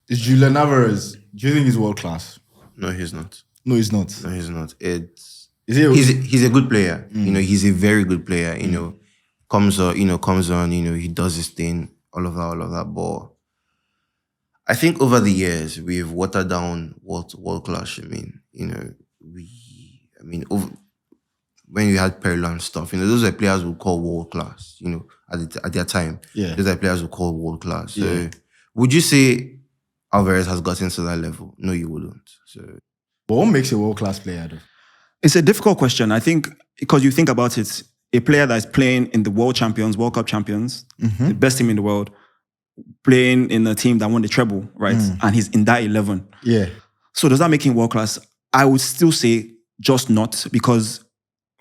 Is Julian Alvarez? Do you think he's world class? No, he's not. No, he's not. No, he's not. He's a good player. He's a very good player. Comes on. He does his thing. All of that. But I think over the years we've watered down what world class should mean. When we had Perlo and stuff, those are players who call world class. At their time, those are players who call world class. So, would you say Alvarez has gotten to that level? No, you wouldn't. So, but what makes a world class player, though? It's a difficult question. I think because you think about it, a player that is playing in the World Cup champions, the best team in the world, playing in a team that won the treble, right? And he's in that 11. Yeah. So does that make him world class? I would still say just not, because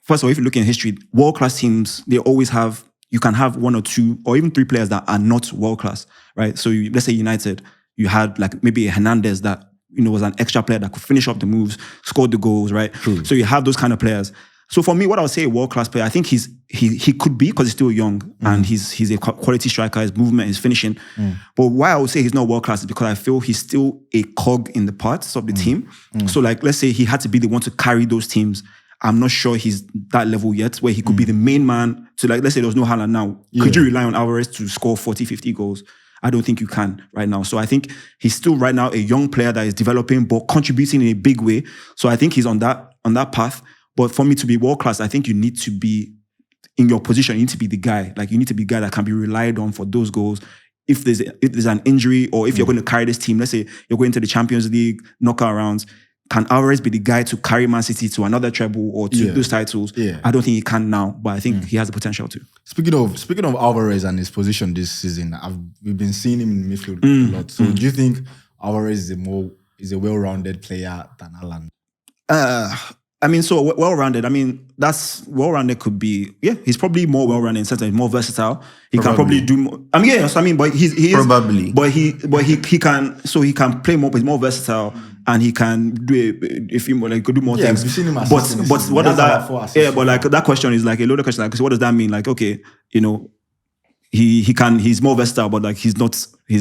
first of all, if you look in history, world class teams, they always have, you can have one or two or even three players that are not world class, right? So let's say United, you had like maybe a Hernandez that was an extra player that could finish up the moves, scored the goals, right? True. So you have those kind of players. So for me, what I would say a world-class player, I think he could be, because he's still young and he's a quality striker, his movement, his finishing. But why I would say he's not world-class is because I feel he's still a cog in the parts of the team. So like, let's say he had to be the one to carry those teams. I'm not sure he's that level yet where he could be the main man. So like, let's say there was no Haaland now. Could you rely on Alvarez to score 40, 50 goals? I don't think you can right now. So I think he's still right now a young player that is developing but contributing in a big way. So I think he's on that path. But for me to be world class, I think you need to be in your position. You need to be the guy. Like you need to be the guy that can be relied on for those goals. If there's an injury or if you're going to carry this team, let's say you're going to the Champions League knockout rounds, can Alvarez be the guy to carry Man City to another treble or to those titles? Yeah. I don't think he can now, but I think he has the potential to. Speaking of Alvarez and his position this season, we've been seeing him in midfield a lot. So do you think Alvarez is a well-rounded player than Haaland? So well-rounded. That's well-rounded could be, he's probably more well-rounded in the sense that he's more versatile. He can probably do more. But he is. Probably. But he can, so he can play more, but he's more versatile and he can do a few more, like, could do more things. We've seen him but what does that, but like that question is like a loaded question. Like, so what does that mean? Like, okay, he's more versatile, but like he's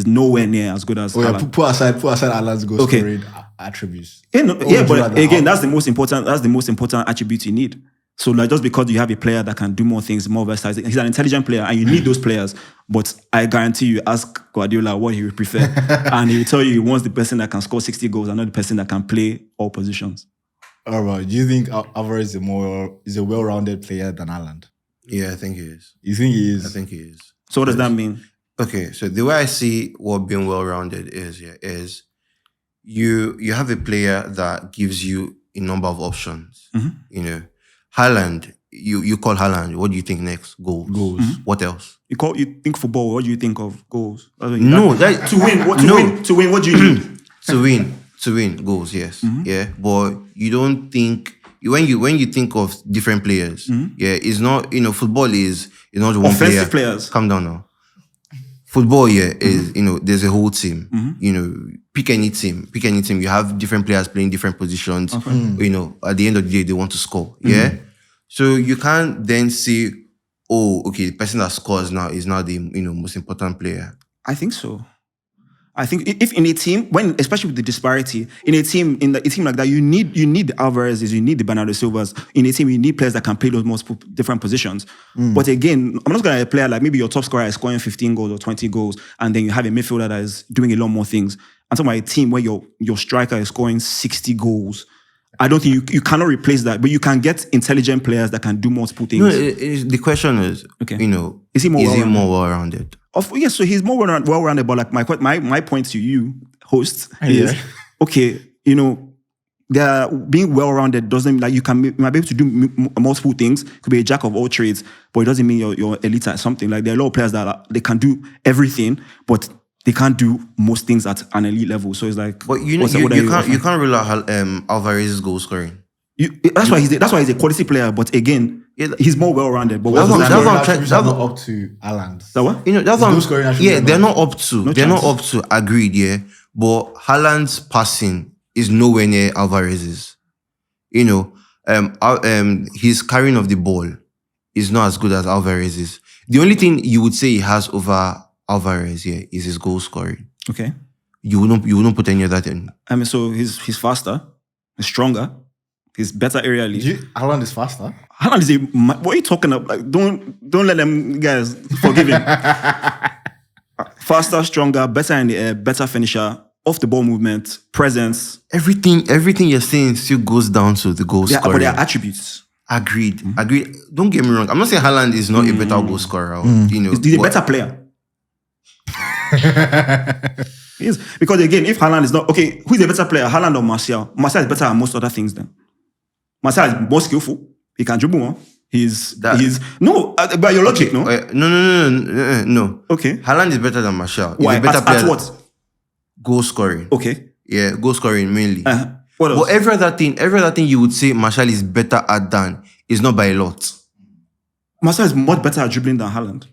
nowhere near as good as Haaland. Put aside Haaland's goal scoring attributes. But again, that's the most important attribute you need. So like just because you have a player that can do more things, more versatile, he's an intelligent player and you need those players. But I guarantee you, ask Guardiola what he would prefer, and he will tell you he wants the person that can score 60 goals and not the person that can play all positions. All right. Do you think Alvarez is a well-rounded player than Haaland? Yeah, I think he is. You think he is? I think he is. So what does that mean? Okay, so the way I see what being well-rounded is you have a player that gives you a number of options. Haaland, you call Haaland, what do you think next? Goals. What else? You think football, what do you think of goals? To win. To win, what do you need? To win, goals, yes. Yeah. But you don't think when you think of different players, it's not, football is not one offensive player. Players. Calm down now. Football, is, there's a whole team. Pick any team. You have different players playing different positions. Okay. At the end of the day, they want to score. Yeah. So you can't then say, oh, okay, the person that scores now is now the most important player. I think so. I think if in a team, especially with the disparity, in a team like that, you need the Alvarez's, you need the Bernardo Silvas. In a team, you need players that can play those multiple different positions. But again, I'm not going to a player like maybe your top scorer is scoring 15 goals or 20 goals, and then you have a midfielder that is doing a lot more things. I'm talking about a team where your striker is scoring 60 goals. I don't think you cannot replace that, but you can get intelligent players that can do multiple things. No, the question is, is he more well-rounded? Yes, so he's more well-rounded, but like my point to you, host, is, okay, being well-rounded doesn't mean like you might be able to do multiple things. Could be a jack of all trades, but it doesn't mean you're elite at something. Like there are a lot of players that they can do everything, but they can't do most things at an elite level. So it's like, but you can't rule out Alvarez's goal scoring. That's why he's a quality player. But again, he's more well-rounded. But that's not up to Haaland. So what? They're not up to. They're not up to. Agreed. Yeah, but Haaland's passing is nowhere near Alvarez's. His carrying of the ball is not as good as Alvarez's. The only thing you would say he has over Alvarez is his goal scoring. Okay. You wouldn't put any of that in. I mean, so he's faster, he's stronger, he's better aerially. Haaland is faster. Haaland is what are you talking about? Like, don't let them guys forgive him. Faster, stronger, better in the air, better finisher, off the ball movement, presence. Everything you're saying still goes down to the goal Yeah, scoring. but they are attributes. Agreed. Don't get me wrong. I'm not saying Haaland is not a better goal scorer. You know, He's a better player. Yes, because again, if Haaland is not okay, who's a better player, Haaland or Martial? Martial is better at most other things. Then Martial is more skillful. He can dribble more. He's no, by your logic, no. No. Okay. Haaland is better than Martial. He's Why? a better player. At what? Goal scoring. Okay. Yeah, goal scoring mainly. What else? But every other thing you would say Martial is better at than is not by a lot. Martial is much better at dribbling than Haaland.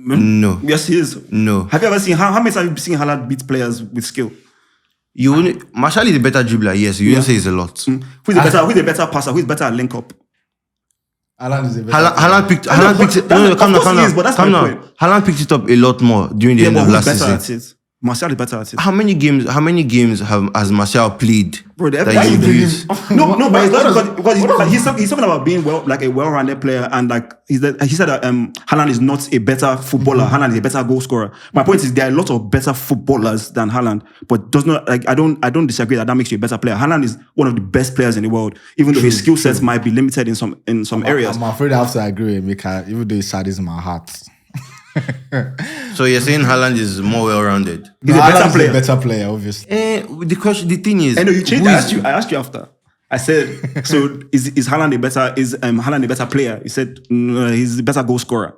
No. Yes, he is. No. Have you ever seen how many times have you seen Haaland beat players with skill? Martial is a better dribbler, yes. You don't say it's a lot. Who's a better passer? Who's better at link up? Haaland is a better. Haaland picked it. Calm down. Haaland picked it up a lot more during the end of last season. Martial is better at it. How many games has Martial played? Bro, that you would use? No, but it's not because he's talking about being a well-rounded player, and like he said that Haaland is not a better footballer. Haaland is a better goal scorer. My point is there are a lot of better footballers than Haaland, but does not like I don't disagree that makes you a better player. Haaland is one of the best players in the world, even though his skill sets might be limited in some areas. I'm afraid I have to agree with Mika, even though it saddens my heart. So you're saying Haaland is more well-rounded? He's a better player. A better player, obviously. The thing is, I know you changed. I asked you after. I said, so is Haaland a better player? You said he's a better goal scorer.